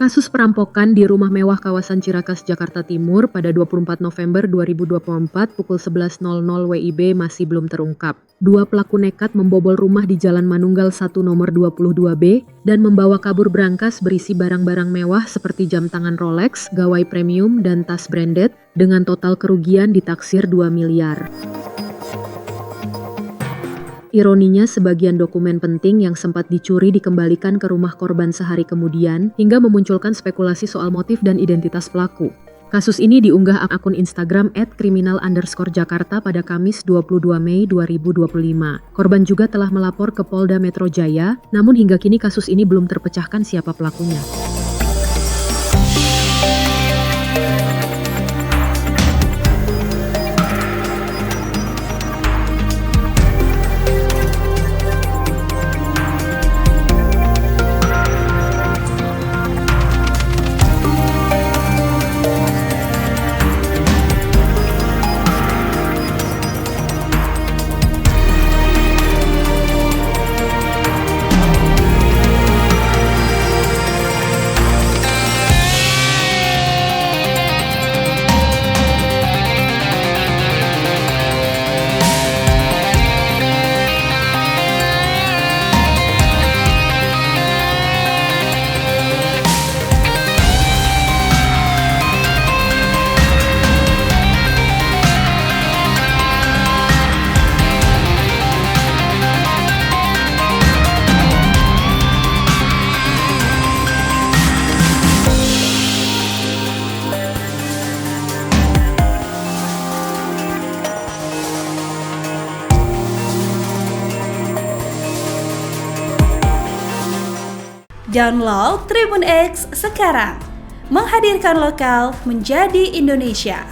Kasus perampokan di rumah mewah kawasan Cirakas, Jakarta Timur pada 24 November 2024 pukul 11.00 WIB masih belum terungkap. Dua pelaku nekat membobol rumah di Jalan Manunggal 1 nomor 22B dan membawa kabur berangkas berisi barang-barang mewah seperti jam tangan Rolex, gawai premium, dan tas branded dengan total kerugian ditaksir 2 miliar. Ironinya, sebagian dokumen penting yang sempat dicuri dikembalikan ke rumah korban sehari kemudian, hingga memunculkan spekulasi soal motif dan identitas pelaku. Kasus ini diunggah akun Instagram @kriminal_Jakarta pada Kamis 22 Mei 2025. Korban juga telah melapor ke Polda Metro Jaya, namun hingga kini kasus ini belum terpecahkan siapa pelakunya. Download Tribun X sekarang, menghadirkan lokal menjadi Indonesia.